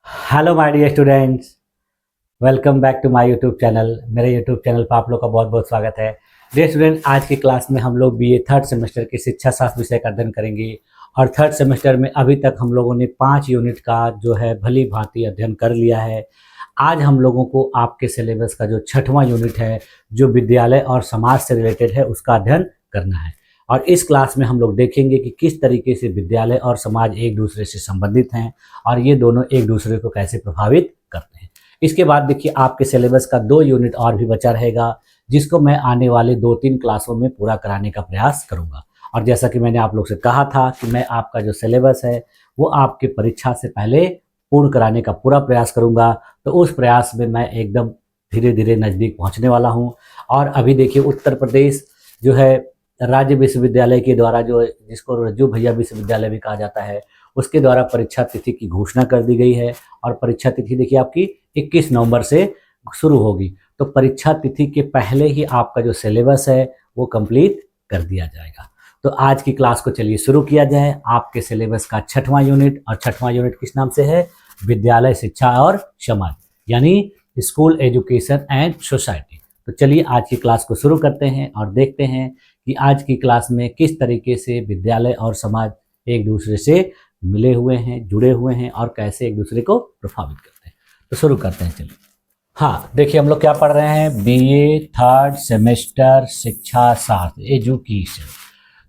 Hello my dear students, welcome back to my YouTube channel. मेरे YouTube channel पर आप लोग का बहुत बहुत स्वागत है। डियर स्टूडेंट, आज की क्लास में हम लोग बीए थर्ड सेमेस्टर की शिक्षा शास्त्र विषय का अध्ययन करेंगे। और थर्ड सेमेस्टर में अभी तक हम लोगों ने 5 यूनिट का जो है भली भांति अध्ययन कर लिया है। आज हम लोगों को आपके सिलेबस का जो 6वां यूनिट है, जो विद्यालय और समाज से रिलेटेड है, उसका अध्ययन करना है। और इस क्लास में हम लोग देखेंगे कि किस तरीके से विद्यालय और समाज एक दूसरे से संबंधित हैं और ये दोनों एक दूसरे को कैसे प्रभावित करते हैं। इसके बाद देखिए, आपके सिलेबस का 2 यूनिट और भी बचा रहेगा, जिसको मैं आने वाले 2-3 क्लासों में पूरा कराने का प्रयास करूंगा। और जैसा कि मैंने आप लोग से कहा था कि मैं आपका जो सिलेबस है वो आपके परीक्षा से पहले पूर्ण कराने का पूरा प्रयास करूंगा। तो उस प्रयास में मैं एकदम धीरे धीरे नज़दीक पहुंचने वाला हूं। और अभी देखिए, उत्तर प्रदेश जो है राज्य विश्वविद्यालय के द्वारा, जो जिसको रज्जू भैया विश्वविद्यालय भी कहा जाता है, उसके द्वारा परीक्षा तिथि की घोषणा कर दी गई है। और परीक्षा तिथि देखिए आपकी 21 नवंबर से शुरू होगी। तो परीक्षा तिथि के पहले ही आपका जो सिलेबस है वो कंप्लीट कर दिया जाएगा। तो आज की क्लास को चलिए शुरू किया जाए। आपके सिलेबस का 6वां यूनिट, और 6वां यूनिट किस नाम से है? विद्यालय, शिक्षा और समाज, यानी स्कूल एजुकेशन एंड सोसाइटी। तो चलिए आज की क्लास को शुरू करते हैं और देखते हैं कि आज की क्लास में किस तरीके से विद्यालय और समाज एक दूसरे से मिले हुए हैं, जुड़े हुए हैं और कैसे एक दूसरे को प्रभावित करते हैं। तो शुरू करते हैं, चलिए। हाँ, देखिए हम लोग क्या पढ़ रहे हैं? बीए थर्ड सेमेस्टर शिक्षा शास्त्र, एजुकेशन।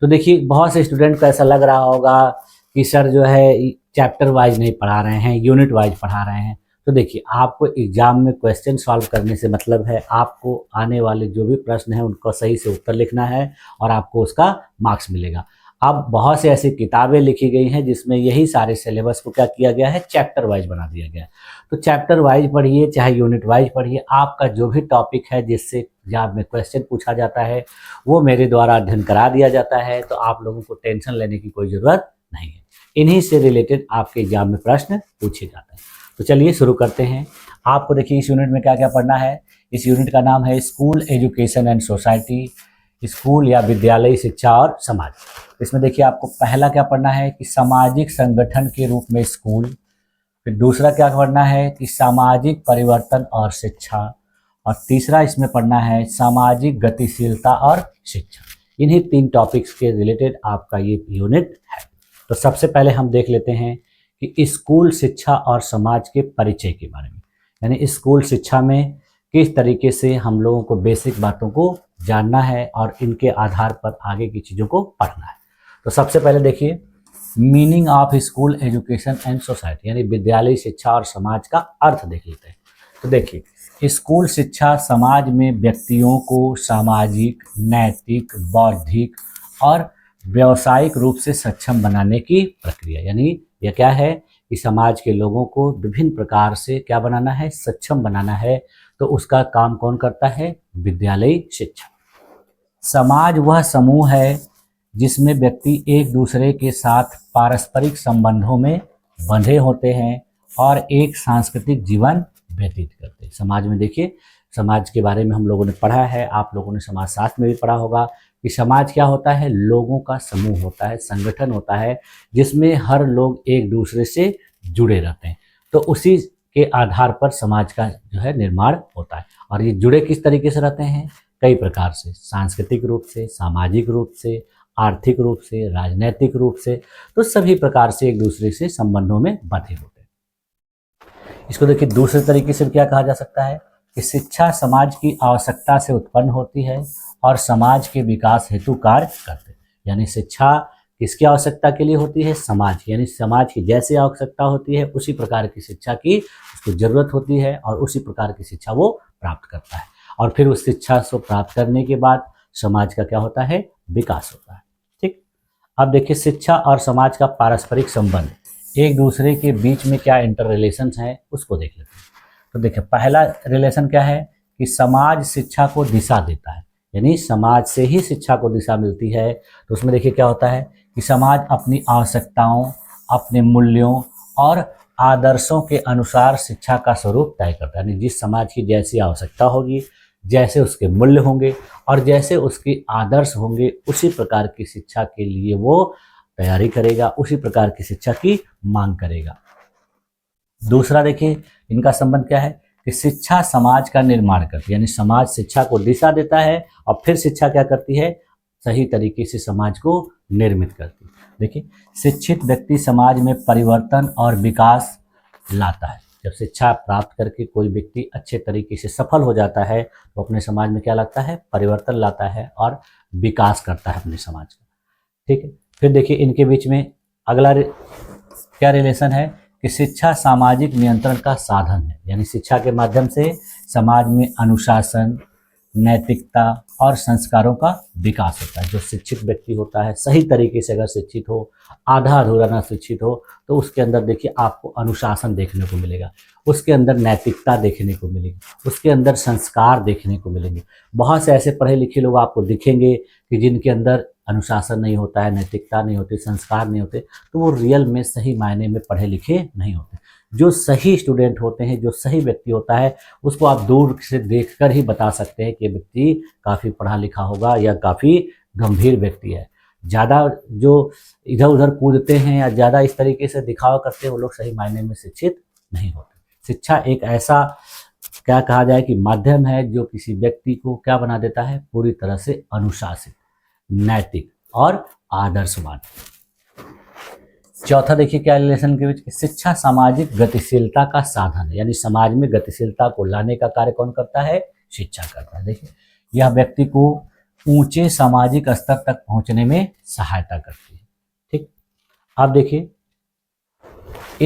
तो देखिए, बहुत से स्टूडेंट को ऐसा लग रहा होगा कि सर जो है चैप्टर वाइज नहीं पढ़ा रहे हैं, यूनिट वाइज पढ़ा रहे हैं। तो देखिए, आपको एग्जाम में क्वेश्चन सॉल्व करने से मतलब है, आपको आने वाले जो भी प्रश्न है उनका सही से उत्तर लिखना है और आपको उसका मार्क्स मिलेगा। अब बहुत से ऐसी किताबें लिखी गई हैं जिसमें यही सारे सिलेबस को क्या किया गया है? चैप्टर वाइज बना दिया गया है। तो चैप्टर वाइज पढ़िए चाहे यूनिट वाइज पढ़िए, आपका जो भी टॉपिक है जिससे एग्जाम में क्वेश्चन पूछा जाता है वो मेरे द्वारा अध्ययन करा दिया जाता है। तो आप लोगों को टेंशन लेने की कोई ज़रूरत नहीं है। इन्हीं से रिलेटेड आपके एग्जाम में प्रश्न पूछे जाते हैं। तो चलिए शुरू करते हैं। आपको देखिए इस यूनिट में क्या क्या पढ़ना है। इस यूनिट का नाम है school education and society, school या विद्यालय, शिक्षा और समाज। इसमें देखिए आपको पहला क्या पढ़ना है कि सामाजिक संगठन के रूप में स्कूल। फिर दूसरा क्या पढ़ना है कि सामाजिक परिवर्तन और शिक्षा। और तीसरा इसमें पढ़ना है सामाजिक गतिशीलता और शिक्षा। इन्हीं 3 टॉपिक्स के रिलेटेड आपका ये यूनिट है। तो सबसे पहले हम देख लेते हैं कि स्कूल शिक्षा और समाज के परिचय के बारे में, यानी स्कूल शिक्षा में किस तरीके से हम लोगों को बेसिक बातों को जानना है और इनके आधार पर आगे की चीज़ों को पढ़ना है। तो सबसे पहले देखिए, meaning of school education and society, यानी विद्यालय, शिक्षा और समाज का अर्थ देख लेते हैं। तो देखिए, स्कूल शिक्षा समाज में व्यक्तियों को सामाजिक, नैतिक, बौद्धिक और व्यावसायिक रूप से सक्षम बनाने की प्रक्रिया, यानी यह क्या है कि समाज के लोगों को विभिन्न प्रकार से क्या बनाना है? सक्षम बनाना है। तो उसका काम कौन करता है? विद्यालय, शिक्षा। समाज वह समूह है जिसमें व्यक्ति एक दूसरे के साथ पारस्परिक संबंधों में बंधे होते हैं और एक सांस्कृतिक जीवन व्यतीत करते हैं। समाज में देखिए, समाज के बारे में हम लोगों ने पढ़ा है, आप लोगों ने समाज शास्त्र में भी पढ़ा होगा कि समाज क्या होता है? लोगों का समूह होता है, संगठन होता है, जिसमें हर लोग एक दूसरे से जुड़े रहते हैं। तो उसी के आधार पर समाज का जो है निर्माण होता है। और ये जुड़े किस तरीके से रहते हैं? कई प्रकार से, सांस्कृतिक रूप से, सामाजिक रूप से, आर्थिक रूप से, राजनैतिक रूप से। तो सभी प्रकार से एक दूसरे से संबंधों में बंधे होते हैं। इसको देखिए दूसरे तरीके से क्या कहा जा सकता है कि शिक्षा समाज की आवश्यकता से उत्पन्न होती है और समाज के विकास हेतु कार्य करते हैं। यानी शिक्षा किसकी आवश्यकता के लिए होती है? समाज, यानी समाज की जैसी आवश्यकता होती है उसी प्रकार की शिक्षा की उसको जरूरत होती है और उसी प्रकार की शिक्षा वो प्राप्त करता है। और फिर उस शिक्षा को प्राप्त करने के बाद समाज का क्या होता है? विकास होता है। ठीक। अब देखिए, शिक्षा और समाज का पारस्परिक संबंध, एक दूसरे के बीच में क्या इंटर रिलेशंस हैं उसको देख लेते हैं। तो देखिए, पहला रिलेशन क्या है कि समाज शिक्षा को दिशा देता है, यानी समाज से ही शिक्षा को दिशा मिलती है। तो उसमें देखिए क्या होता है कि समाज अपनी आवश्यकताओं, अपने मूल्यों और आदर्शों के अनुसार शिक्षा का स्वरूप तय करता है। यानी जिस समाज की जैसी आवश्यकता होगी, जैसे उसके मूल्य होंगे और जैसे उसके आदर्श होंगे, उसी प्रकार की शिक्षा के लिए वो तैयारी करेगा, उसी प्रकार की शिक्षा की मांग करेगा। दूसरा देखिए इनका संबंध क्या है कि शिक्षा समाज का निर्माण करती है, यानी समाज शिक्षा को दिशा देता है और फिर शिक्षा क्या करती है, सही तरीके से समाज को निर्मित करती है। देखिए शिक्षित व्यक्ति समाज में परिवर्तन और विकास लाता है। जब शिक्षा प्राप्त करके कोई व्यक्ति अच्छे तरीके से सफल हो जाता है तो अपने समाज में क्या लाता है, परिवर्तन लाता है और विकास करता है अपने समाज का। ठीक है, फिर देखिए इनके बीच में अगला क्या रिलेशन है कि शिक्षा सामाजिक नियंत्रण का साधन है, यानी शिक्षा के माध्यम से समाज में अनुशासन, नैतिकता और संस्कारों का विकास होता है। जो शिक्षित व्यक्ति होता है सही तरीके से अगर शिक्षित हो, आधा अधूरा ना शिक्षित हो, तो उसके अंदर देखिए आपको अनुशासन देखने को मिलेगा, उसके अंदर नैतिकता देखने को मिलेगी, उसके अंदर संस्कार देखने को मिलेंगे। बहुत से ऐसे पढ़े लिखे लोग आपको दिखेंगे कि जिनके अंदर अनुशासन नहीं होता है, नैतिकता नहीं होती, संस्कार नहीं होते, तो वो रियल में सही मायने में पढ़े लिखे नहीं होते। जो सही स्टूडेंट होते हैं, जो सही व्यक्ति होता है, उसको आप दूर से देखकर ही बता सकते हैं कि ये व्यक्ति काफ़ी पढ़ा लिखा होगा या काफ़ी गंभीर व्यक्ति है। ज़्यादा जो इधर उधर कूदते हैं या ज़्यादा इस तरीके से दिखावा करते हैं, वो लोग सही मायने में शिक्षित नहीं होते। शिक्षा एक ऐसा क्या कहा जाए कि माध्यम है जो किसी व्यक्ति को क्या बना देता है, पूरी तरह से अनुशासित, नैतिक और आदर्शवान। चौथा देखिए क्या रिलेशन के बीच, शिक्षा सामाजिक गतिशीलता का साधन है, यानी समाज में गतिशीलता को लाने का कार्य कौन करता है, शिक्षा करता है। देखिए यह व्यक्ति को ऊंचे सामाजिक स्तर तक पहुंचने में सहायता करती है। ठीक, अब देखिए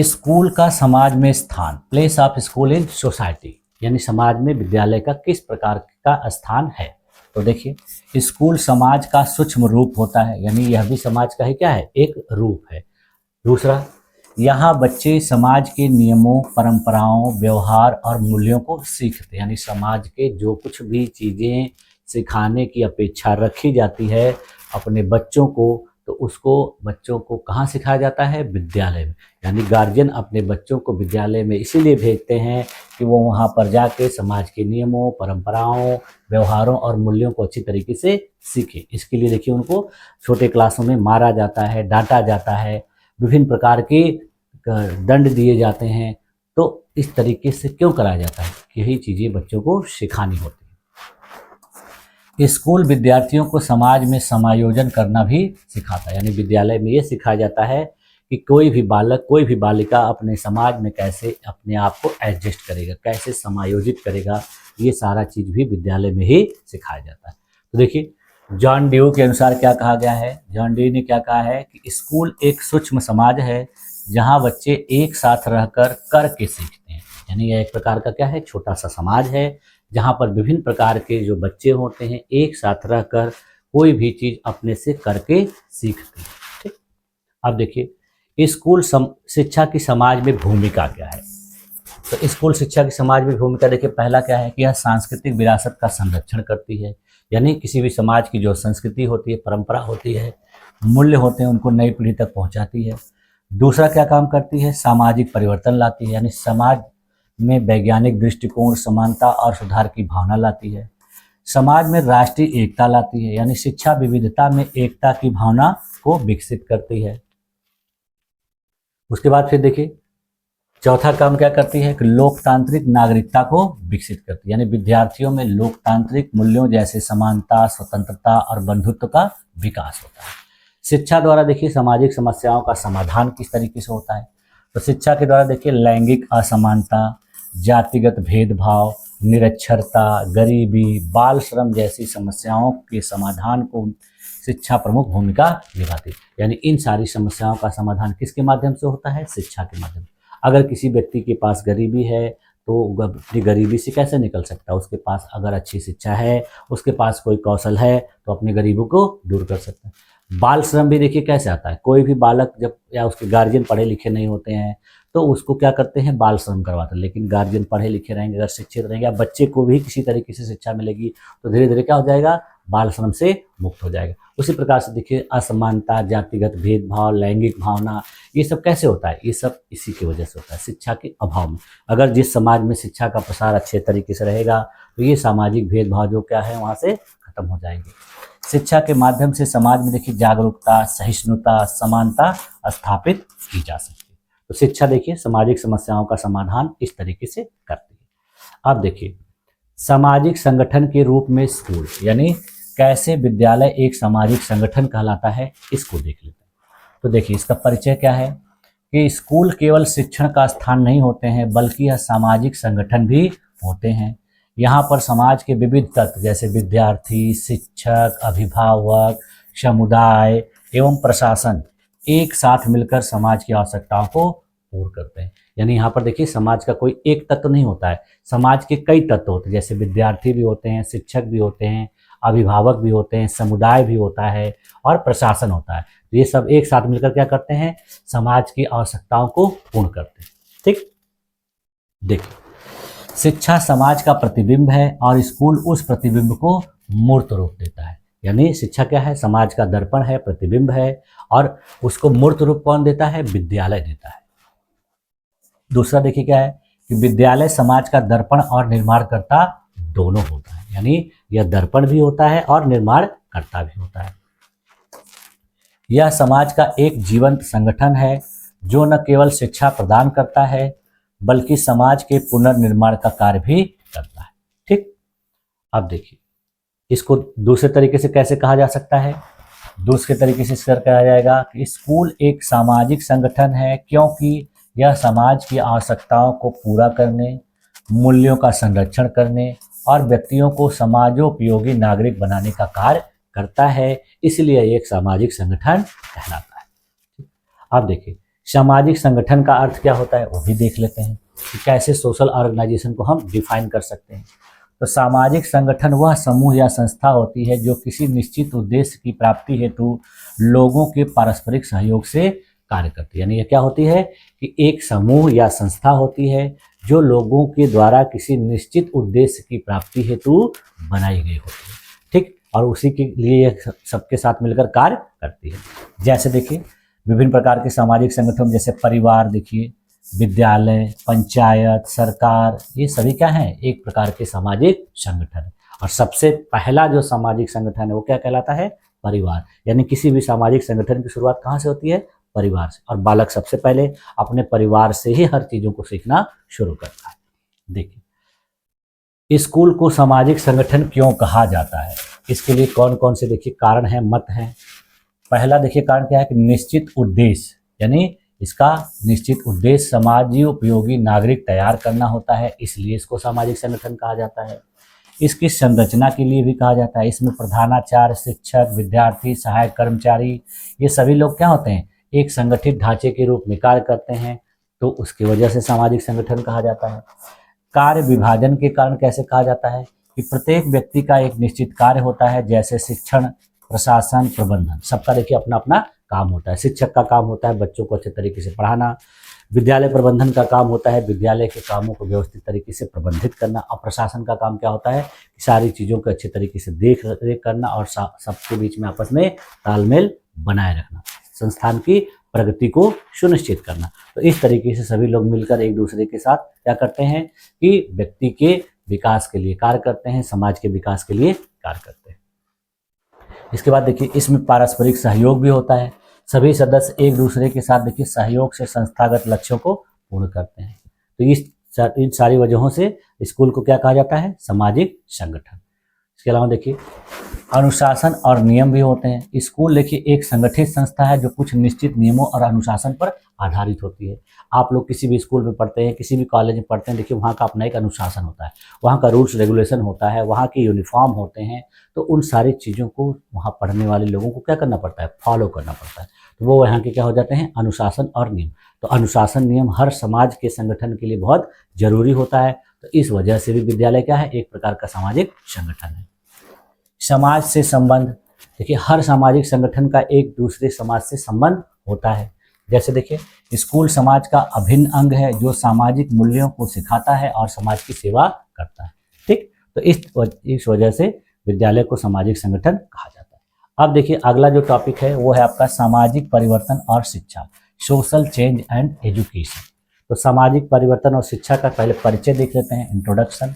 स्कूल का समाज में स्थान, place of school in society, यानी समाज में विद्यालय का किस प्रकार का स्थान है। तो देखिए स्कूल समाज का सूक्ष्म रूप होता है, यानी यह भी समाज का ही क्या है, एक रूप है। दूसरा, यहाँ बच्चे समाज के नियमों, परंपराओं, व्यवहार और मूल्यों को सीखते हैं, यानी समाज के जो कुछ भी चीज़ें सिखाने की अपेक्षा रखी जाती है अपने बच्चों को, तो उसको बच्चों को कहाँ सिखाया जाता है, विद्यालय में। यानी गार्जियन अपने बच्चों को विद्यालय में इसीलिए भेजते हैं कि वो वहाँ पर जाके समाज के नियमों, परंपराओं, व्यवहारों और मूल्यों को अच्छी तरीके से सीखें। इसके लिए देखिए उनको छोटे क्लासों में मारा जाता है, डांटा जाता है, विभिन्न प्रकार के दंड दिए जाते हैं। तो इस तरीके से क्यों कराया जाता है, यही चीज़ें बच्चों को सिखानी होती है। स्कूल विद्यार्थियों को समाज में समायोजन करना भी सिखाता है, यानी विद्यालय में ये सिखाया जाता है कि कोई भी बालक, कोई भी बालिका अपने समाज में कैसे अपने आप को एडजस्ट करेगा, कैसे समायोजित करेगा, ये सारा चीज़ भी विद्यालय में ही सिखाया जाता है। तो देखिए जॉन ड्यू के अनुसार क्या कहा गया है, जॉन ड्यू ने क्या कहा है कि स्कूल एक सूक्ष्म समाज है जहां बच्चे एक साथ रहकर करके सीखते हैं, यानी यह एक प्रकार का क्या है, छोटा सा समाज है जहां पर विभिन्न प्रकार के जो बच्चे होते हैं एक साथ रहकर कोई भी चीज़ अपने से करके सीखते हैं। ठीक, अब देखिए स्कूल शिक्षा की समाज में भूमिका क्या है। तो स्कूल शिक्षा की समाज में भूमिका देखिए पहला क्या है कि यह सांस्कृतिक विरासत का संरक्षण करती है, यानी किसी भी समाज की जो संस्कृति होती है, परंपरा होती है, मूल्य होते हैं, उनको नई पीढ़ी तक पहुंचाती है। दूसरा क्या काम करती है, सामाजिक परिवर्तन लाती है, यानी समाज में वैज्ञानिक दृष्टिकोण, समानता और सुधार की भावना लाती है। समाज में राष्ट्रीय एकता लाती है, यानी शिक्षा विविधता में एकता की भावना को विकसित करती है। उसके बाद फिर देखिए चौथा काम क्या करती है कि लोकतांत्रिक नागरिकता को विकसित करती है, यानी विद्यार्थियों में लोकतांत्रिक मूल्यों जैसे समानता, स्वतंत्रता और बंधुत्व का विकास होता है। शिक्षा द्वारा देखिए सामाजिक समस्याओं का समाधान किस तरीके से होता है। तो शिक्षा के द्वारा देखिए लैंगिक असमानता, जातिगत भेदभाव, निरक्षरता, गरीबी, बाल श्रम जैसी समस्याओं के समाधान को शिक्षा प्रमुख भूमिका निभाती है, यानी इन सारी समस्याओं का समाधान किसके माध्यम से होता है, शिक्षा के माध्यम से। अगर किसी व्यक्ति के पास गरीबी है तो अपनी गरीबी से कैसे निकल सकता है, उसके पास अगर अच्छी शिक्षा है, उसके पास कोई कौशल है तो अपनी गरीबी को दूर कर सकता है। बाल श्रम भी देखिए कैसे आता है, कोई भी बालक जब या उसके गार्जियन पढ़े लिखे नहीं होते हैं तो उसको क्या करते हैं, बाल श्रम करवाते हैं। लेकिन गार्जियन पढ़े लिखे रहेंगे, अगर शिक्षित रहेंगे, या बच्चे को भी किसी तरीके से शिक्षा मिलेगी तो धीरे धीरे क्या हो जाएगा, बाल श्रम से मुक्त हो जाएगा। उसी प्रकार से देखिए असमानता, जातिगत भेदभाव, लैंगिक भावना, ये सब कैसे होता है, ये सब इसी की वजह से होता है, शिक्षा के अभाव में। अगर जिस समाज में शिक्षा का प्रसार अच्छे तरीके से रहेगा तो ये सामाजिक भेदभाव जो क्या है वहाँ से खत्म हो जाएंगे। शिक्षा के माध्यम से समाज में देखिए जागरूकता, सहिष्णुता, समानता स्थापित की जा सकती है। तो शिक्षा देखिए सामाजिक समस्याओं का समाधान इस तरीके से करती है। अब देखिए सामाजिक संगठन के रूप में स्कूल, यानी कैसे विद्यालय एक सामाजिक संगठन कहलाता है, इसको देख लेते हैं। तो देखिए इसका परिचय क्या है कि स्कूल केवल शिक्षण का स्थान नहीं होते हैं बल्कि यह सामाजिक संगठन भी होते हैं। यहाँ पर समाज के विविध तत्व जैसे विद्यार्थी, शिक्षक, अभिभावक, समुदाय एवं प्रशासन एक साथ मिलकर समाज की आवश्यकताओं को पूर्ण करते हैं। यानी यहाँ पर देखिए समाज का कोई एक तत्व नहीं होता है, समाज के कई तत्व होते हैं, जैसे विद्यार्थी भी होते हैं, शिक्षक भी होते हैं, अभिभावक भी होते हैं, समुदाय भी होता है और प्रशासन होता है। तो ये सब एक साथ मिलकर क्या करते हैं, समाज की आवश्यकताओं को पूर्ण करते हैं। ठीक, देखिए शिक्षा समाज का प्रतिबिंब है और स्कूल उस प्रतिबिंब को मूर्त रूप देता है। यानी शिक्षा क्या है, समाज का दर्पण है, प्रतिबिंब है, और उसको मूर्त रूप कौन देता है, विद्यालय देता है। दूसरा देखिए क्या है कि विद्यालय समाज का दर्पण और निर्माणकर्ता दोनों होता है। यानी यह दर्पण भी होता है और निर्माणकर्ता भी होता है। यह समाज का एक जीवंत संगठन है जो न केवल शिक्षा प्रदान करता है बल्कि समाज के पुनर्निर्माण का कार्य भी करता है। ठीक, अब देखिए इसको दूसरे तरीके से कैसे कहा जा सकता है। दूसरे तरीके से इसका कहा जाएगा कि स्कूल एक सामाजिक संगठन है क्योंकि यह समाज की आवश्यकताओं को पूरा करने, मूल्यों का संरक्षण करने और व्यक्तियों को समाजोपयोगी नागरिक बनाने का कार्य करता है, इसलिए एक सामाजिक संगठन कहलाता है। अब देखिए सामाजिक संगठन का अर्थ क्या होता है वो भी देख लेते हैं कि कैसे सोशल ऑर्गेनाइजेशन को हम डिफाइन कर सकते हैं। तो सामाजिक संगठन वह समूह या संस्था होती है जो किसी निश्चित उद्देश्य की प्राप्ति हेतु लोगों के पारस्परिक सहयोग से कार्य करती है। यानी यह क्या होती है कि एक समूह या संस्था होती है जो लोगों के द्वारा किसी निश्चित उद्देश्य की प्राप्ति हेतु बनाई गई होती है। ठीक, और उसी के लिए यह सबके साथ मिलकर कार्य करती है। जैसे देखिए विभिन्न प्रकार के सामाजिक संगठन जैसे परिवार देखिए, विद्यालय, पंचायत, सरकार, ये सभी क्या हैं, एक प्रकार के सामाजिक संगठन है। और सबसे पहला जो सामाजिक संगठन है वो क्या कहलाता है, परिवार। यानी किसी भी सामाजिक संगठन की शुरुआत कहाँ से होती है, परिवार से। और बालक सबसे पहले अपने परिवार से ही हर चीजों को सीखना शुरू करता है। देखिए स्कूल को सामाजिक संगठन क्यों कहा जाता है, इसके लिए कौन कौन से देखिए कारण हैं, मत हैं। पहला देखिए कारण क्या है कि निश्चित उद्देश्य, यानी इसका निश्चित उद्देश्य समाज उपयोगी नागरिक तैयार करना होता है, इसलिए इसको सामाजिक संगठन कहा जाता है। इसकी संरचना के लिए भी कहा जाता है। इसमें प्रधानाचार्य, शिक्षक, विद्यार्थी, सहायक कर्मचारी, ये सभी लोग क्या होते हैं, एक संगठित ढांचे के रूप में कार्य करते हैं, तो उसकी वजह से सामाजिक संगठन कहा जाता है। कार्य विभाजन के कारण कैसे कहा जाता है कि प्रत्येक व्यक्ति का एक निश्चित कार्य होता है, जैसे शिक्षण, प्रशासन, प्रबंधन, सबका देखिए अपना अपना काम होता है। शिक्षक का काम होता है बच्चों को अच्छे तरीके से पढ़ाना, विद्यालय प्रबंधन का काम होता है विद्यालय के कामों को व्यवस्थित तरीके से प्रबंधित करना, और प्रशासन का काम क्या होता है कि सारी चीज़ों को अच्छे तरीके से देख रेख करना और सबके बीच में आपस में तालमेल बनाए रखना, संस्थान की प्रगति को सुनिश्चित करना। तो इस तरीके से सभी लोग मिलकर एक दूसरे के साथ क्या करते हैं कि व्यक्ति के विकास के लिए कार्य करते हैं, समाज के विकास के लिए कार्य करते हैं। इसके बाद देखिए इसमें पारस्परिक सहयोग भी होता है। सभी सदस्य एक दूसरे के साथ देखिए सहयोग से संस्थागत लक्ष्यों को पूर्ण करते हैं। तो इन सारी वजहों से स्कूल को क्या कहा जाता है, सामाजिक संगठन। इसके अलावा देखिए अनुशासन और नियम भी होते हैं। स्कूल देखिए एक संगठित संस्था है जो कुछ निश्चित नियमों और अनुशासन पर आधारित होती है। आप लोग किसी भी स्कूल में पढ़ते हैं, किसी भी कॉलेज में पढ़ते हैं, देखिए वहाँ का अपना एक अनुशासन होता है, वहाँ का रूल्स रेगुलेशन होता है, वहाँ के यूनिफॉर्म होते हैं। तो उन सारी चीज़ों को वहाँ पढ़ने वाले लोगों को क्या करना पड़ता है, फॉलो करना पड़ता है। तो वो यहाँ के क्या हो जाते हैं, अनुशासन और नियम। तो अनुशासन नियम हर समाज के संगठन के लिए बहुत जरूरी होता है। तो इस वजह से भी विद्यालय क्या है, एक प्रकार का सामाजिक संगठन है। समाज से संबंध, देखिए हर सामाजिक संगठन का एक दूसरे समाज से संबंध होता है। जैसे देखिए स्कूल समाज का अभिन्न अंग है जो सामाजिक मूल्यों को सिखाता है और समाज की सेवा करता है। ठीक, तो इस वजह से विद्यालय को सामाजिक संगठन कहा जाता है। अब देखिए अगला जो टॉपिक है वो है आपका सामाजिक परिवर्तन और शिक्षा, सोशल चेंज एंड एजुकेशन। तो सामाजिक परिवर्तन और शिक्षा का पहले परिचय देख लेते हैं, इंट्रोडक्शन।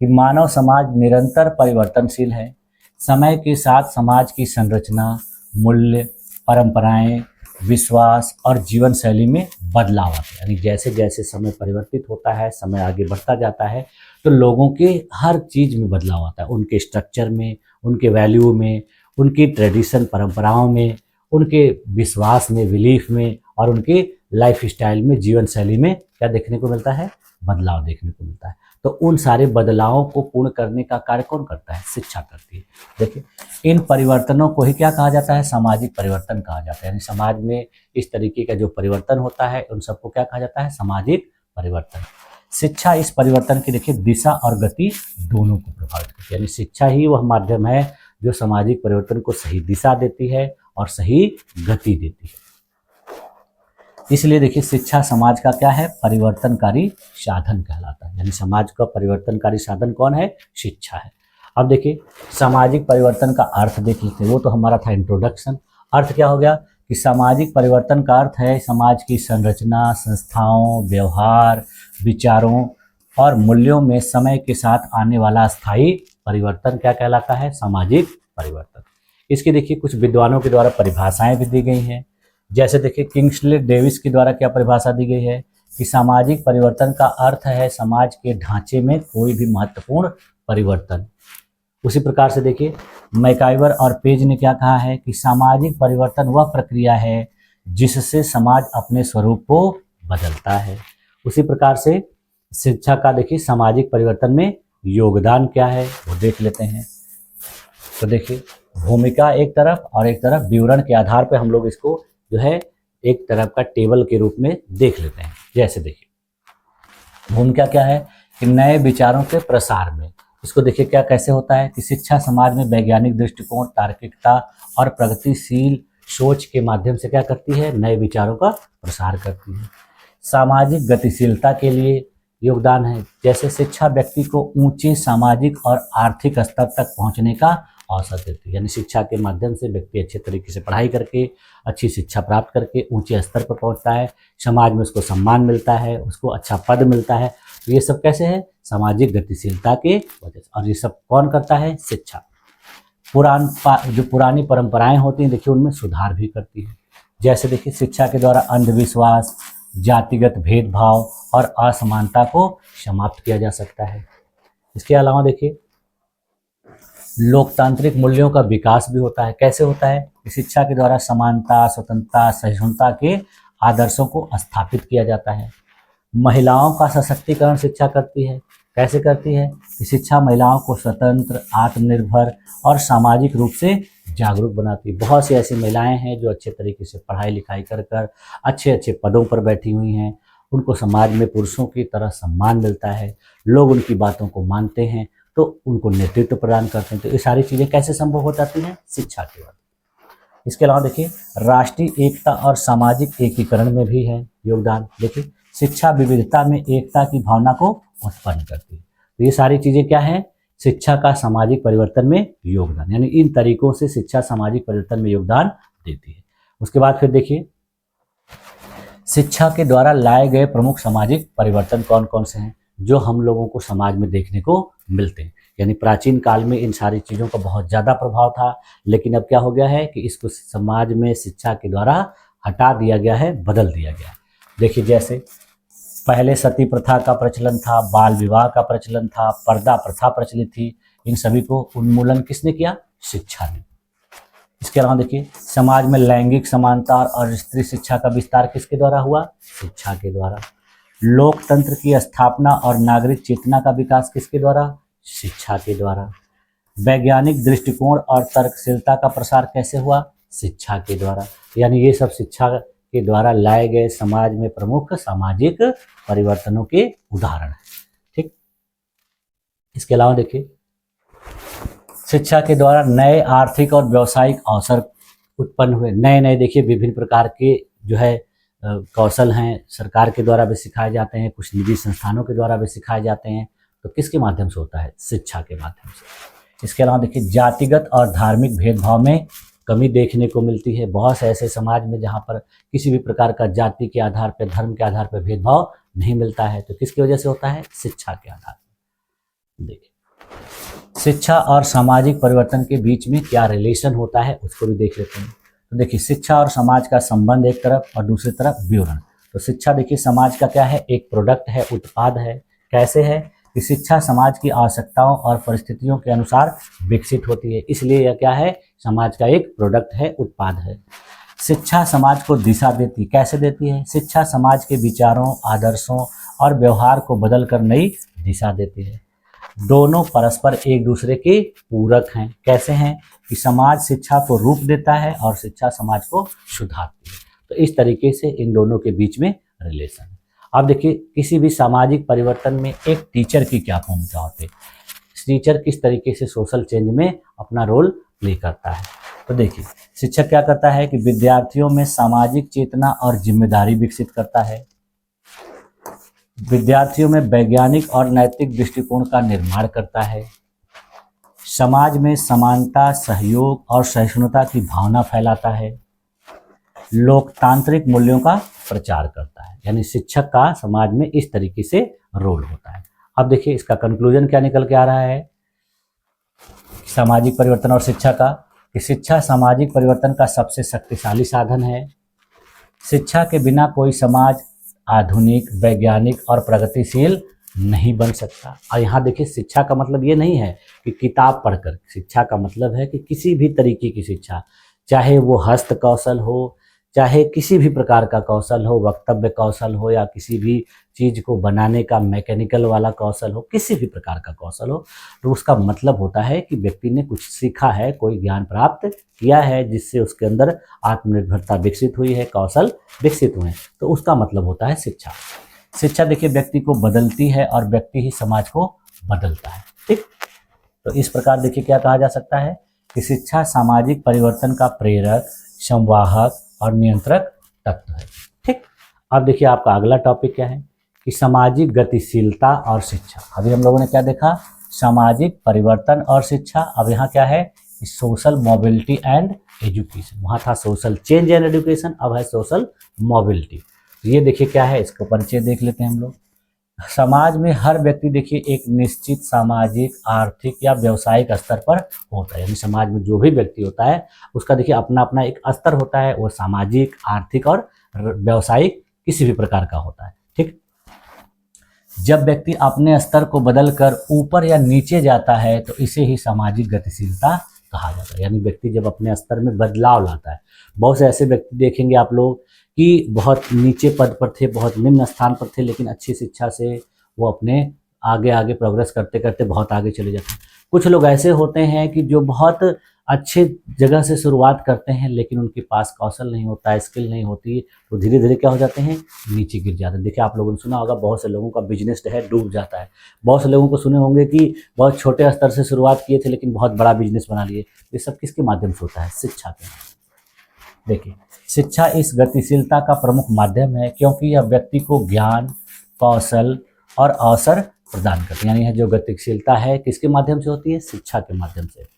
कि मानव समाज निरंतर परिवर्तनशील है। समय के साथ समाज की संरचना, मूल्य, परंपराएं विश्वास और जीवन शैली में बदलाव आता है। यानी जैसे जैसे समय परिवर्तित होता है, समय आगे बढ़ता जाता है, तो लोगों के हर चीज़ में बदलाव आता है, उनके स्ट्रक्चर में, उनके वैल्यू में, उनकी ट्रेडिशन परंपराओं में, उनके विश्वास में, बिलीफ में, और उनके लाइफ स्टाइल में, जीवन शैली में क्या देखने को मिलता है? बदलाव देखने को मिलता है। तो उन सारे बदलावों को पूर्ण करने का कार्य कौन करता है? शिक्षा करती है। देखिए, इन परिवर्तनों को ही क्या कहा जाता है? सामाजिक परिवर्तन कहा जाता है। यानी समाज में इस तरीके का जो परिवर्तन होता है, उन सबको क्या कहा जाता है? सामाजिक परिवर्तन। शिक्षा इस परिवर्तन की देखिए दिशा और गति दोनों को प्रभावित करती है। यानी शिक्षा ही वह माध्यम है जो सामाजिक परिवर्तन को सही दिशा देती है और सही गति देती है। इसलिए देखिए, शिक्षा समाज का क्या है? परिवर्तनकारी साधन कहलाता है। यानी समाज का परिवर्तनकारी साधन कौन है? शिक्षा है। अब देखिए, सामाजिक परिवर्तन का अर्थ देख लेते हैं। वो तो हमारा था इंट्रोडक्शन। अर्थ क्या हो गया कि सामाजिक परिवर्तन का अर्थ है समाज की संरचना, संस्थाओं, व्यवहार, विचारों और मूल्यों में समय के साथ आने वाला स्थायी परिवर्तन क्या कहलाता है? सामाजिक परिवर्तन। इसकी देखिए कुछ विद्वानों के द्वारा परिभाषाएं भी दी गई हैं। जैसे देखिए, किंग्सले डेविस के द्वारा क्या परिभाषा दी गई है कि सामाजिक परिवर्तन का अर्थ है समाज के ढांचे में कोई भी महत्वपूर्ण परिवर्तन। उसी प्रकार से देखिए, मैकाइवर और पेज ने क्या कहा है कि सामाजिक परिवर्तन वह प्रक्रिया है जिससे समाज अपने स्वरूप को बदलता है। उसी प्रकार से शिक्षा का देखिए सामाजिक परिवर्तन में योगदान क्या है वो देख लेते हैं। तो देखिए, भूमिका एक तरफ और एक तरफ विवरण के आधार पर हम लोग इसको जो है एक तरफ का टेबल के रूप में देख लेते हैं। जैसे देखिए, भूमिका क्या है कि नए विचारों के प्रसार में, इसको देखिए क्या कैसे होता है कि शिक्षा समाज में वैज्ञानिक दृष्टिकोण, तार्किकता और प्रगतिशील सोच के माध्यम से क्या करती है? नए विचारों का प्रसार करती है। सामाजिक गतिशीलता के लिए योगदान है। जैसे शिक्षा व्यक्ति को ऊंचे सामाजिक और आर्थिक स्तर तक पहुंचने का अवसर देती है। यानी शिक्षा के माध्यम से व्यक्ति अच्छे तरीके से पढ़ाई करके, अच्छी शिक्षा प्राप्त करके ऊंचे स्तर पर पहुंचता है, समाज में उसको सम्मान मिलता है, उसको अच्छा पद मिलता है। तो ये सब कैसे है? सामाजिक गतिशीलता के वजह से। और ये सब कौन करता है? शिक्षा। जो पुरानी परंपराएं होती हैं देखिए, उनमें सुधार भी करती है। जैसे देखिए, शिक्षा के द्वारा अंधविश्वास, जातिगत भेदभाव और असमानता को समाप्त किया जा सकता है। इसके अलावा देखिए, लोकतांत्रिक मूल्यों का विकास भी होता है। कैसे होता है? शिक्षा के द्वारा समानता, स्वतंत्रता, सहिष्णुता के आदर्शों को स्थापित किया जाता है। महिलाओं का सशक्तिकरण शिक्षा करती है। कैसे करती है? कि शिक्षा महिलाओं को स्वतंत्र, आत्मनिर्भर और सामाजिक रूप से जागरूक बनाती है। बहुत सी ऐसी महिलाएं हैं जो अच्छे तरीके से पढ़ाई लिखाई कर कर अच्छे अच्छे पदों पर बैठी हुई हैं। उनको समाज में पुरुषों की तरह सम्मान मिलता है, लोग उनकी बातों को मानते हैं, तो उनको नेतृत्व प्रदान करते हैं। तो ये सारी चीज़ें कैसे संभव हो जाती हैं? शिक्षा के बाद। इसके अलावा देखिए, राष्ट्रीय एकता और सामाजिक एकीकरण में भी है योगदान। देखिए, शिक्षा विविधता में एकता की भावना को उत्पन्न करती है। तो ये सारी चीज़ें क्या है? शिक्षा का सामाजिक परिवर्तन में योगदान। यानी इन तरीकों से शिक्षा सामाजिक परिवर्तन में योगदान देती है। उसके बाद फिर देखिए, शिक्षा के द्वारा लाए गए प्रमुख सामाजिक परिवर्तन कौन कौन से हैं जो हम लोगों को समाज में देखने को मिलते हैं। यानी प्राचीन काल में इन सारी चीज़ों का बहुत ज़्यादा प्रभाव था, लेकिन अब क्या हो गया है कि इसको समाज में शिक्षा के द्वारा हटा दिया गया है, बदल दिया गया है। देखिए, जैसे पहले सती प्रथा का प्रचलन था, बाल विवाह का प्रचलन था, पर्दा प्रथा प्रचलित थी। इन सभी को उन्मूलन किसने किया? शिक्षा ने। इसके अलावा देखिए, समाज में लैंगिक समानता और स्त्री शिक्षा का विस्तार किसके द्वारा हुआ? शिक्षा के द्वारा। लोकतंत्र की स्थापना और नागरिक चेतना का विकास किसके द्वारा? शिक्षा के द्वारा। वैज्ञानिक दृष्टिकोण और तर्कशीलता का प्रसार कैसे हुआ? शिक्षा के द्वारा। यानी ये सब शिक्षा के द्वारा लाए गए समाज में प्रमुख सामाजिक परिवर्तनों के उदाहरण हैं। ठीक। इसके अलावा देखिए, शिक्षा के द्वारा नए आर्थिक और व्यावसायिक अवसर उत्पन्न हुए। नए नए देखिए विभिन्न प्रकार के जो है कौशल हैं, सरकार के द्वारा भी सिखाए जाते हैं, कुछ निजी संस्थानों के द्वारा भी सिखाए जाते हैं। तो किसके माध्यम से होता है? शिक्षा के माध्यम से। इसके अलावा देखिए, जातिगत और धार्मिक भेदभाव में कमी देखने को मिलती है। बहुत से ऐसे समाज में जहाँ पर किसी भी प्रकार का जाति के आधार पर, धर्म के आधार पर भेदभाव नहीं मिलता है। तो किसकी वजह से होता है? शिक्षा के आधार पर। देखिए, शिक्षा और सामाजिक परिवर्तन के बीच में क्या रिलेशन होता है उसको भी देख लेते हैं। तो देखिए शिक्षा और समाज का संबंध एक तरफ और दूसरी तरफ विवरण। तो शिक्षा देखिए समाज का क्या है, एक प्रोडक्ट है, उत्पाद है। कैसे है कि शिक्षा समाज की आवश्यकताओं और परिस्थितियों के अनुसार विकसित होती है, इसलिए यह क्या है, समाज का एक प्रोडक्ट है, उत्पाद है। शिक्षा समाज को दिशा देती, कैसे देती है, शिक्षा समाज के विचारों, आदर्शों और व्यवहार को बदलकर नई दिशा देती है। दोनों परस्पर एक दूसरे के पूरक हैं। कैसे हैं कि समाज शिक्षा को रूप देता है और शिक्षा समाज को सुधारती है। तो इस तरीके से इन दोनों के बीच में रिलेशन है। अब देखिए किसी भी सामाजिक परिवर्तन में एक टीचर की क्या भूमिका होती है, टीचर किस तरीके से सोशल चेंज में अपना रोल प्ले करता है। तो देखिए शिक्षक क्या करता है कि विद्यार्थियों में सामाजिक चेतना और जिम्मेदारी विकसित करता है, विद्यार्थियों में वैज्ञानिक और नैतिक दृष्टिकोण का निर्माण करता है, समाज में समानता, सहयोग और सहिष्णुता की भावना फैलाता है, लोकतांत्रिक मूल्यों का प्रचार करता है। यानी शिक्षक का समाज में इस तरीके से रोल होता है। अब देखिए इसका कंक्लूजन क्या निकल के आ रहा है सामाजिक परिवर्तन और शिक्षा का, कि शिक्षा सामाजिक परिवर्तन का सबसे शक्तिशाली साधन है। शिक्षा के बिना कोई समाज आधुनिक, वैज्ञानिक और प्रगतिशील नहीं बन सकता। और यहाँ देखिए शिक्षा का मतलब ये नहीं है कि किताब पढ़कर, शिक्षा का मतलब है कि किसी भी तरीके की शिक्षा, चाहे वो हस्त कौशल हो, चाहे किसी भी प्रकार का कौशल हो, वक्तव्य कौशल हो या किसी भी चीज़ को बनाने का मैकेनिकल वाला कौशल हो, किसी भी प्रकार का कौशल हो, तो उसका मतलब होता है कि व्यक्ति ने कुछ सीखा है, कोई ज्ञान प्राप्त किया है जिससे उसके अंदर आत्मनिर्भरता विकसित हुई है, कौशल विकसित हुए हैं, तो उसका मतलब होता है शिक्षा। शिक्षा देखिए व्यक्ति को बदलती है और व्यक्ति ही समाज को बदलता है। ठीक, तो इस प्रकार देखिए क्या कहा जा सकता है कि शिक्षा सामाजिक परिवर्तन का प्रेरक, संवाहक और नियंत्रक तत्व है। ठीक, अब देखिए आपका अगला टॉपिक क्या है कि सामाजिक गतिशीलता और शिक्षा। अभी हम लोगों ने क्या देखा, सामाजिक परिवर्तन और शिक्षा। अब यहाँ क्या है, सोशल मोबिलिटी एंड एजुकेशन। वहाँ था सोशल चेंज एंड एजुकेशन, अब है सोशल मोबिलिटी। ये देखिए क्या है, इसको परिचय देख लेते हैं हम लोग। समाज में हर व्यक्ति देखिए एक निश्चित सामाजिक, आर्थिक या व्यावसायिक स्तर पर होता है। यानी समाज में जो भी व्यक्ति होता है उसका देखिए अपना अपना एक स्तर होता है, वो सामाजिक, आर्थिक और व्यावसायिक किसी भी प्रकार का होता है। ठीक, जब व्यक्ति अपने स्तर को बदलकर ऊपर या नीचे जाता है तो इसे ही सामाजिक गतिशीलता कहा जाता है। यानी व्यक्ति जब अपने स्तर में बदलाव लाता है। बहुत से ऐसे व्यक्ति देखेंगे आप लोग कि बहुत नीचे पद पर थे, बहुत निम्न स्थान पर थे, लेकिन अच्छी शिक्षा से वो अपने आगे आगे प्रोग्रेस करते करते बहुत आगे चले जाते हैं। कुछ लोग ऐसे होते हैं कि जो बहुत अच्छे जगह से शुरुआत करते हैं लेकिन उनके पास कौशल नहीं होता है, स्किल नहीं होती, तो धीरे धीरे क्या हो जाते हैं, नीचे गिर जाते हैं। देखिए आप लोगों ने सुना होगा बहुत से लोगों का बिजनेस है डूब जाता है। बहुत से लोगों को सुने होंगे कि बहुत छोटे स्तर से शुरुआत किए थे लेकिन बहुत बड़ा बिजनेस बना लिए। ये सब किसके माध्यम से होता है, शिक्षा के। देखिए शिक्षा इस गतिशीलता का प्रमुख माध्यम है क्योंकि यह व्यक्ति को ज्ञान, कौशल और अवसर प्रदान करती है। यानी यह जो गतिशीलता है किसके माध्यम से होती है, शिक्षा के माध्यम से।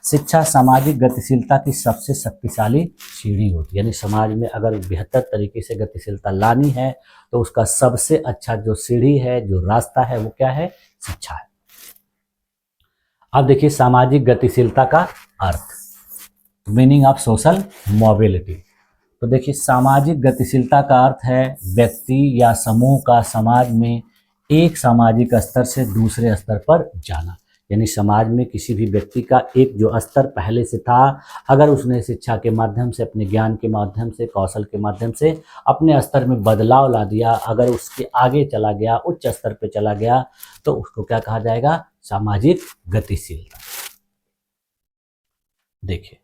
शिक्षा सामाजिक गतिशीलता की सबसे शक्तिशाली सीढ़ी होती है। यानी समाज में अगर बेहतर तरीके से गतिशीलता लानी है तो उसका सबसे अच्छा जो सीढ़ी है, जो रास्ता है, वो क्या है, शिक्षा है। अब देखिए सामाजिक गतिशीलता का अर्थ, मीनिंग ऑफ सोशल मोबिलिटी। तो देखिए सामाजिक गतिशीलता का अर्थ है व्यक्ति या समूह का समाज में एक सामाजिक स्तर से दूसरे स्तर पर जाना। यानी समाज में किसी भी व्यक्ति का एक जो स्तर पहले से था, अगर उसने शिक्षा के माध्यम से, अपने ज्ञान के माध्यम से, कौशल के माध्यम से अपने स्तर में बदलाव ला दिया, अगर उसके आगे चला गया, उच्च स्तर पर चला गया, तो उसको क्या कहा जाएगा, सामाजिक गतिशीलता। देखिए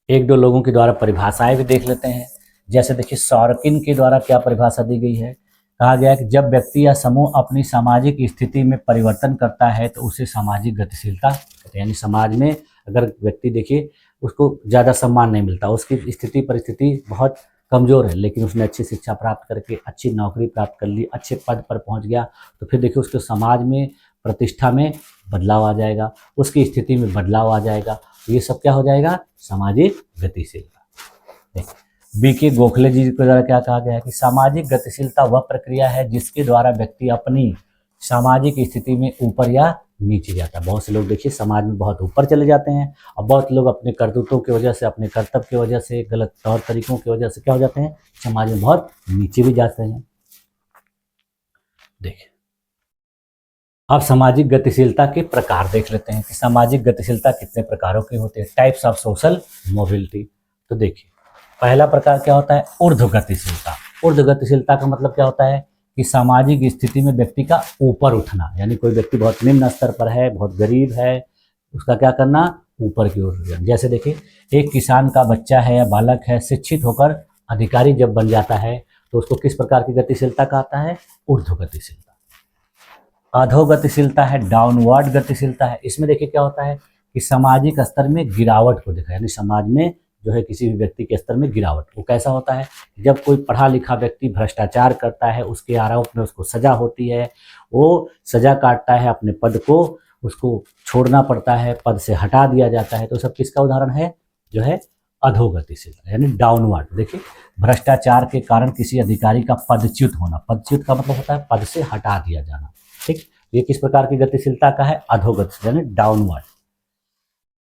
एक दो लोगों के द्वारा परिभाषाएं भी देख लेते हैं। जैसे देखिए सॉरकिन के द्वारा क्या परिभाषा दी गई है, कहा गया है कि जब व्यक्ति या समूह अपनी सामाजिक स्थिति में परिवर्तन करता है तो उसे सामाजिक गतिशीलता कहते हैं। यानी समाज में अगर व्यक्ति देखिए उसको ज़्यादा सम्मान नहीं मिलता, उसकी स्थिति परिस्थिति बहुत कमज़ोर है, लेकिन उसने अच्छी शिक्षा प्राप्त करके अच्छी नौकरी प्राप्त कर ली, अच्छे पद पर पहुँच गया, तो फिर देखिए उसके समाज में, प्रतिष्ठा में बदलाव आ जाएगा, उसकी स्थिति में बदलाव आ जाएगा। ये सब क्या हो जाएगा, सामाजिक गतिशीलता। बीके गोखले जी के द्वारा क्या कहा गया है कि सामाजिक गतिशीलता वह प्रक्रिया है जिसके द्वारा व्यक्ति अपनी सामाजिक स्थिति में ऊपर या नीचे जाता है। बहुत से लोग देखिए समाज में बहुत ऊपर चले जाते हैं और बहुत लोग अपने करतूतों की वजह से, अपने कर्तव्य की वजह से, गलत तौर तरीकों की वजह से क्या हो जाते हैं, समाज में बहुत नीचे भी जाते हैं। देखिए अब सामाजिक गतिशीलता के प्रकार देख लेते हैं कि सामाजिक गतिशीलता कितने प्रकारों की होती है, टाइप्स ऑफ सोशल मोबिलिटी। तो देखिए पहला प्रकार क्या होता है, ऊर्ध्व गतिशीलता। ऊर्ध्व गतिशीलता का मतलब क्या होता है कि सामाजिक स्थिति में व्यक्ति का ऊपर उठना, यानी कोई व्यक्ति बहुत निम्न स्तर पर है, बहुत गरीब है, उसका क्या करना, ऊपर की ओर जाना। जैसे देखिए एक किसान का बच्चा है या बालक है, शिक्षित होकर अधिकारी जब बन जाता है तो उसको किस प्रकार की गतिशीलता कहता है, ऊर्ध्व गतिशीलता। अधो गतिशीलता है, डाउनवर्ड गतिशीलता है। इसमें देखिए क्या होता है कि सामाजिक स्तर में गिरावट को देखा, यानी समाज में जो है किसी भी व्यक्ति के स्तर में गिरावट। वो कैसा होता है, जब कोई पढ़ा लिखा व्यक्ति भ्रष्टाचार करता है, उसके आरोप में उसको सजा होती है, वो सजा काटता है, अपने पद को उसको छोड़ना पड़ता है, पद से हटा दिया जाता है, तो सब किसका उदाहरण है, जो है अधोगतिशीलता यानी डाउनवर्ड। देखिए भ्रष्टाचार के कारण किसी अधिकारी का पदच्युत होना, पदच्युत का मतलब होता है पद से हटा दिया जाना। ठीक, ये किस प्रकार की गतिशीलता का है, अधोगति यानी डाउनवर्ड।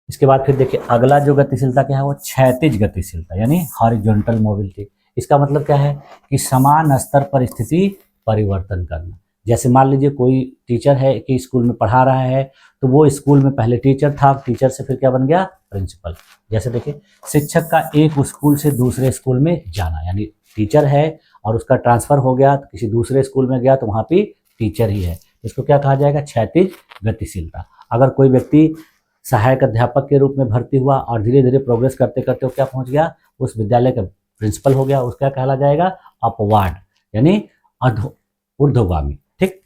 इसके बाद फिर देखिए अगला जो गतिशीलता क्या है, वो क्षैतिज गतिशीलता यानी हॉरिजॉन्टल मोबिलिटी। इसका मतलब क्या है कि समान स्तर पर स्थिति परिवर्तन करना। जैसे मान लीजिए कोई टीचर है कि स्कूल में पढ़ा रहा है, तो वो स्कूल में पहले टीचर था, टीचर से फिर क्या बन गया, प्रिंसिपल। जैसे देखिए शिक्षक का एक स्कूल से दूसरे स्कूल में जाना, यानी टीचर है और उसका ट्रांसफर हो गया किसी दूसरे स्कूल में गया, तो वहाँ पे टीचर ही है, इसको क्या कहा जाएगा, क्षैतिज गतिशीलता। अगर कोई व्यक्ति सहायक अध्यापक के रूप में भर्ती हुआ और धीरे धीरे प्रोग्रेस करते करते वो क्या पहुंच गया, उस विद्यालय का प्रिंसिपल हो गया, उसका कहला जाएगा अपवार्ड यानी ऊर्ध्वगामी। ठीक,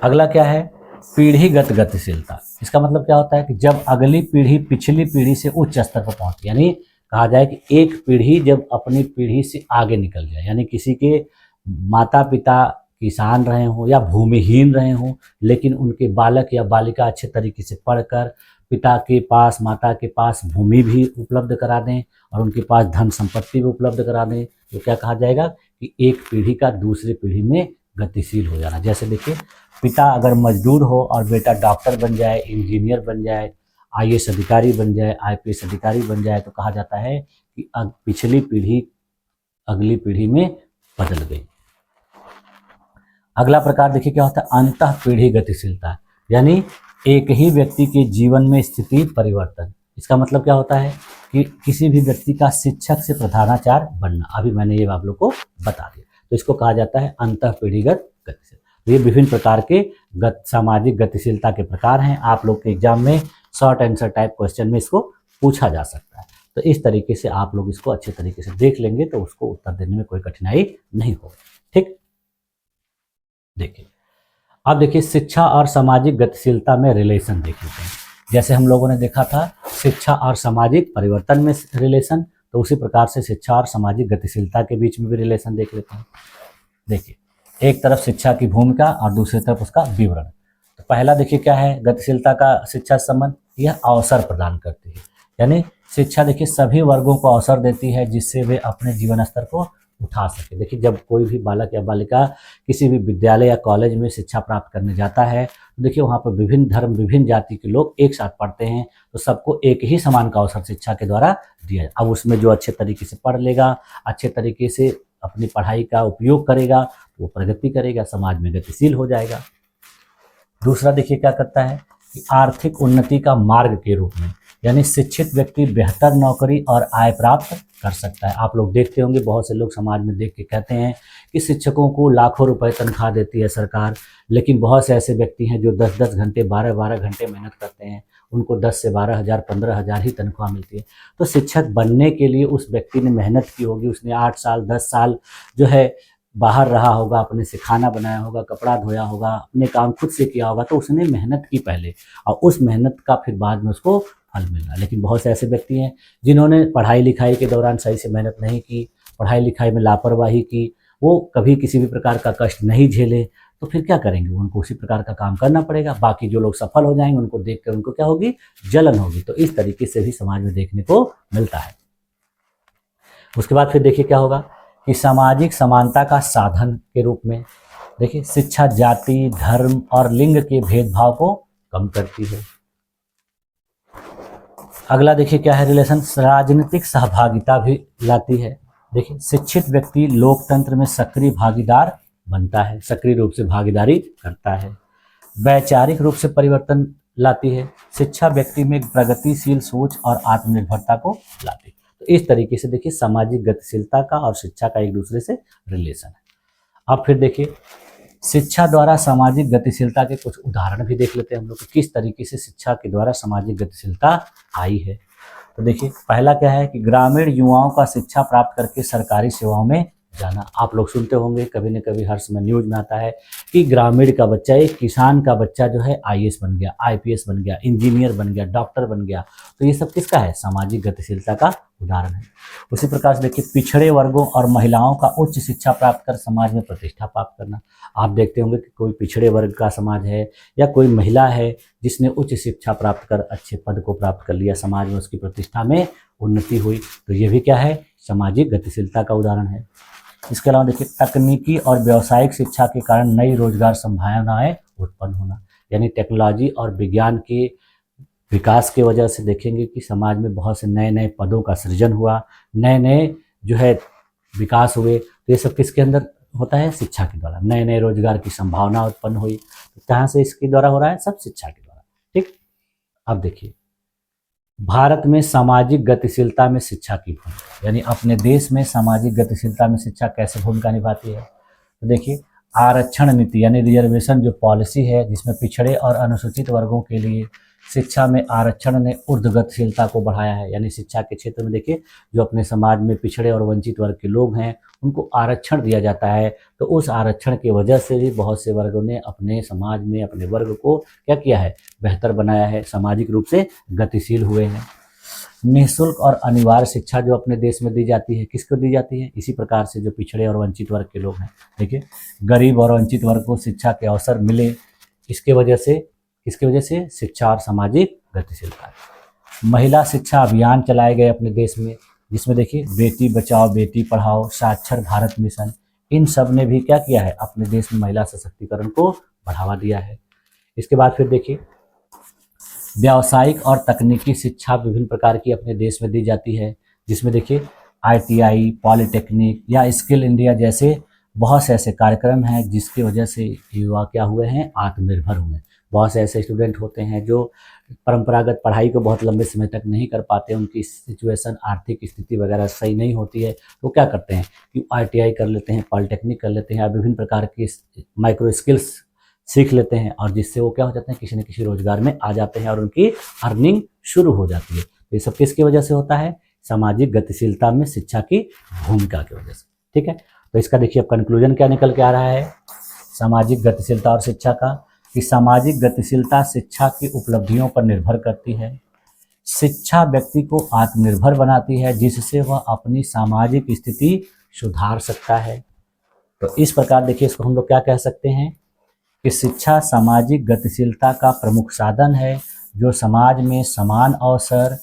अगला क्या है, पीढ़ीगत गतिशीलता। इसका मतलब क्या होता है कि जब अगली पीढ़ी पिछली पीढ़ी से उच्च स्तर पर पहुंचती, यानी कहा जाए कि एक पीढ़ी जब अपनी पीढ़ी से आगे निकल जाए, यानी किसी के माता पिता किसान रहे हों या भूमिहीन रहे हों, लेकिन उनके बालक या बालिका अच्छे तरीके से पढ़कर पिता के पास माता के पास भूमि भी उपलब्ध करा दें और उनके पास धन संपत्ति भी उपलब्ध करा दें, तो क्या कहा जाएगा कि एक पीढ़ी का दूसरी पीढ़ी में गतिशील हो जाना। जैसे देखिए पिता अगर मजदूर हो और बेटा डॉक्टर बन जाए, इंजीनियर बन जाए, आईएएस अधिकारी बन जाए, आईपीएस अधिकारी बन जाए, तो कहा जाता है कि पिछली पीढ़ी अगली पीढ़ी में बदल गई। अगला प्रकार देखिए क्या होता है, अंतः पीढ़ी गतिशीलता, यानी एक ही व्यक्ति के जीवन में स्थिति परिवर्तन। इसका मतलब क्या होता है कि किसी भी व्यक्ति का शिक्षक से प्रधानाचार्य बनना, अभी मैंने ये आप लोग को बता दिया, तो इसको कहा जाता है अंतः पीढ़ीगत गतिशीलता। तो ये विभिन्न प्रकार के सामाजिक गतिशीलता के प्रकार हैं। आप लोग के एग्जाम में शॉर्ट आंसर टाइप क्वेश्चन में इसको पूछा जा सकता है, तो इस तरीके से आप लोग इसको अच्छे तरीके से देख लेंगे तो उसको उत्तर देने में कोई कठिनाई नहीं होगी। ठीक, देखिए अब देखिए शिक्षा और सामाजिक गतिशीलता में रिलेशन देख लेते हैं। जैसे हम लोगों ने देखा था शिक्षा और सामाजिक परिवर्तन में रिलेशन, तो उसी प्रकार से शिक्षा और सामाजिक गतिशीलता के बीच में भी रिलेशन देख लेते हैं। देखिए एक तरफ शिक्षा की भूमिका और दूसरी तरफ उसका विवरण। तो पहला देखिए क्या है गतिशीलता का शिक्षा संबंध, यह अवसर प्रदान करती है, यानी शिक्षा देखिए सभी वर्गों को अवसर देती है जिससे वे अपने जीवन स्तर को उठा सके। देखिए जब कोई भी बालक या बालिका किसी भी विद्यालय या कॉलेज में शिक्षा प्राप्त करने जाता है, तो देखिए वहाँ पर विभिन्न धर्म विभिन्न जाति के लोग एक साथ पढ़ते हैं, तो सबको एक ही समान का अवसर शिक्षा के द्वारा दिया जाए। अब उसमें जो अच्छे तरीके से पढ़ लेगा, अच्छे तरीके से अपनी पढ़ाई का उपयोग करेगा, तो वो प्रगति करेगा, समाज में गतिशील हो जाएगा। दूसरा देखिए क्या करता है कि आर्थिक उन्नति का मार्ग के रूप में, यानी शिक्षित व्यक्ति बेहतर नौकरी और आय प्राप्त कर सकता है। आप लोग देखते होंगे बहुत से लोग समाज में देख के कहते हैं कि शिक्षकों को लाखों रुपए तनख्वाह देती है सरकार, लेकिन बहुत से ऐसे व्यक्ति हैं जो 10-10 घंटे 12-12 घंटे मेहनत करते हैं, उनको 10 से 12 हज़ार 15 हज़ार ही तनख्वाह मिलती है। तो शिक्षक बनने के लिए उस व्यक्ति ने मेहनत की होगी, उसने 8 साल 10 साल जो है बाहर रहा होगा, अपने से खाना बनाया होगा, कपड़ा धोया होगा, अपने काम खुद से किया होगा, तो उसने मेहनत की पहले और उस मेहनत का फिर बाद में उसको फल मिल रहा। लेकिन बहुत से ऐसे व्यक्ति हैं जिन्होंने पढ़ाई लिखाई के दौरान सही से मेहनत नहीं की, पढ़ाई लिखाई में लापरवाही की, वो कभी किसी भी प्रकार का कष्ट नहीं झेले, तो फिर क्या करेंगे, उनको उसी प्रकार का काम करना पड़ेगा। बाकी जो लोग सफल हो जाएंगे उनको देख कर उनको क्या होगी, जलन होगी। तो इस तरीके से भी समाज में देखने को मिलता है। उसके बाद फिर देखिए क्या होगा कि सामाजिक समानता का साधन के रूप में, देखिए शिक्षा जाति, धर्म और लिंग के भेदभाव को कम करती है। अगला देखिए क्या है रिलेशन, राजनीतिक सहभागिता भी लाती है। देखिए शिक्षित व्यक्ति लोकतंत्र में सक्रिय भागीदार बनता है, सक्रिय रूप से भागीदारी करता है। वैचारिक रूप से परिवर्तन लाती है। शिक्षा व्यक्ति में एक प्रगतिशील सोच और आत्मनिर्भरता को लाती है। तो इस तरीके से देखिए सामाजिक गतिशीलता का और शिक्षा का एक दूसरे से रिलेशन है। अब फिर देखिए शिक्षा द्वारा सामाजिक गतिशीलता के कुछ उदाहरण भी देख लेते हैं हम लोग, किस तरीके से शिक्षा के द्वारा सामाजिक गतिशीलता आई है। तो देखिए पहला क्या है कि ग्रामीण युवाओं का शिक्षा प्राप्त करके सरकारी सेवाओं में जाना। आप लोग सुनते होंगे कभी न कभी, हर समय न्यूज में आता है कि ग्रामीण का बच्चा, एक किसान का बच्चा जो है आईएएस बन गया, आईपीएस बन गया, इंजीनियर बन गया, डॉक्टर बन गया। तो ये सब किसका है, सामाजिक गतिशीलता का उदाहरण है। उसी प्रकार से देखिए पिछड़े वर्गों और महिलाओं का उच्च शिक्षा प्राप्त कर समाज में प्रतिष्ठा प्राप्त करना। आप देखते होंगे कि कोई पिछड़े वर्ग का समाज है या कोई महिला है जिसने उच्च शिक्षा प्राप्त कर अच्छे पद को प्राप्त कर लिया, समाज में उसकी प्रतिष्ठा में उन्नति हुई, तो ये भी क्या है, सामाजिक गतिशीलता का उदाहरण है। इसके अलावा देखिए तकनीकी और व्यावसायिक शिक्षा के कारण नई रोजगार संभावनाएं उत्पन्न होना, यानी टेक्नोलॉजी और विज्ञान के विकास की वजह से देखेंगे कि समाज में बहुत से नए नए पदों का सृजन हुआ, नए नए जो है विकास हुए। तो ये सब किसके अंदर होता है, शिक्षा के द्वारा। नए नए रोजगार की संभावना उत्पन्न हुई, तो कहाँ से इसके द्वारा हो रहा है, सब शिक्षा के द्वारा। ठीक, अब देखिए भारत में सामाजिक गतिशीलता में शिक्षा की भूमिका, यानी अपने देश में सामाजिक गतिशीलता में शिक्षा कैसे भूमिका निभाती है। तो देखिए आरक्षण नीति यानी रिजर्वेशन जो पॉलिसी है, जिसमें पिछड़े और अनुसूचित वर्गों के लिए शिक्षा में आरक्षण ने ऊर्ध्व गतिशीलता को बढ़ाया है। यानी शिक्षा के क्षेत्र में देखिए जो अपने समाज में पिछड़े और वंचित वर्ग के लोग हैं उनको आरक्षण दिया जाता है, तो उस आरक्षण की वजह से भी बहुत से वर्गों ने अपने समाज में अपने वर्ग को क्या किया है, बेहतर बनाया है, सामाजिक रूप से गतिशील हुए हैं। निःशुल्क और अनिवार्य शिक्षा जो अपने देश में दी जाती है, किसको दी जाती है, इसी प्रकार से जो पिछड़े और वंचित वर्ग के लोग हैं। देखिए गरीब और वंचित वर्ग को शिक्षा के अवसर मिले, इसके वजह से, किसकी वजह से, शिक्षा और सामाजिक गतिशीलता। महिला शिक्षा अभियान चलाए गए अपने देश में, जिसमें देखिए बेटी बचाओ बेटी पढ़ाओ, साक्षर भारत मिशन, इन सब ने भी क्या किया है, अपने देश में महिला सशक्तिकरण को बढ़ावा दिया है। इसके बाद फिर देखिए व्यावसायिक और तकनीकी शिक्षा विभिन्न प्रकार की अपने देश में दी जाती है, जिसमें देखिए आईटीआई, पॉलिटेक्निक या स्किल इंडिया जैसे बहुत से ऐसे कार्यक्रम हैं जिसकी वजह से युवा क्या हुए हैं, आत्मनिर्भर हुए हैं। बहुत से ऐसे स्टूडेंट होते हैं जो परंपरागत पढ़ाई को बहुत लंबे समय तक नहीं कर पाते, उनकी सिचुएशन, आर्थिक स्थिति वगैरह सही नहीं होती है, तो क्या करते हैं कि आईटीआई कर लेते हैं, पॉलिटेक्निक कर लेते हैं, या विभिन्न प्रकार की माइक्रो स्किल्स सीख लेते हैं, और जिससे वो क्या हो जाते हैं, किसी न किसी रोजगार में आ जाते हैं और उनकी अर्निंग शुरू हो जाती है। तो ये सब किसकी वजह से होता है, सामाजिक गतिशीलता में शिक्षा की भूमिका की वजह से। ठीक है, तो इसका देखिए अब कंक्लूजन क्या निकल के आ रहा है सामाजिक गतिशीलता और शिक्षा का, कि सामाजिक गतिशीलता शिक्षा की उपलब्धियों पर निर्भर करती है। शिक्षा व्यक्ति को आत्मनिर्भर बनाती है, जिससे वह अपनी सामाजिक स्थिति सुधार सकता है। तो इस प्रकार देखिए इसको हम लोग क्या कह सकते हैं कि शिक्षा सामाजिक गतिशीलता का प्रमुख साधन है, जो समाज में समान अवसर,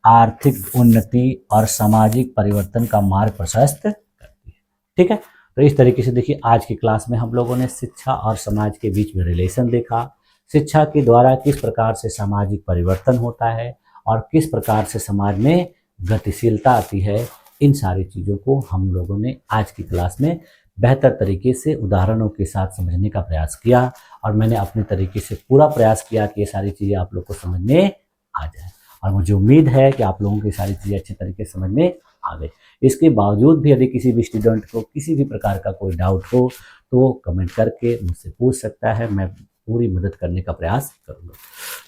आर्थिक उन्नति और सामाजिक परिवर्तन का मार्ग प्रशस्त करती है। ठीक है, तो इस तरीके से देखिए आज की क्लास में हम लोगों ने शिक्षा और समाज के बीच में रिलेशन देखा, शिक्षा के द्वारा किस प्रकार से सामाजिक परिवर्तन होता है और किस प्रकार से समाज में गतिशीलता आती है। इन सारी चीज़ों को हम लोगों ने आज की क्लास में बेहतर तरीके से उदाहरणों के साथ समझने का प्रयास किया, और मैंने अपने तरीके से पूरा प्रयास किया कि ये सारी चीज़ें आप लोग को समझ में आ जाए, और मुझे उम्मीद है कि आप लोगों की सारी चीज़ें अच्छे तरीके से समझ में आ गई। इसके बावजूद भी यदि किसी भी स्टूडेंट को किसी भी प्रकार का कोई डाउट हो तो वो कमेंट करके मुझसे पूछ सकता है, मैं पूरी मदद करने का प्रयास करूँगा।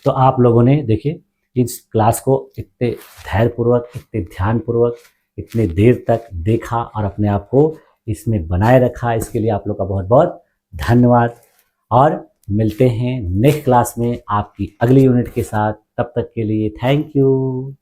तो आप लोगों ने देखिए इस क्लास को इतने धैर्यपूर्वक, इतने ध्यानपूर्वक, इतने देर तक देखा और अपने आप को इसमें बनाए रखा, इसके लिए आप लोग का बहुत बहुत धन्यवाद। और मिलते हैं नेक्स्ट क्लास में आपकी अगली यूनिट के साथ, तब तक के लिए थैंक यू।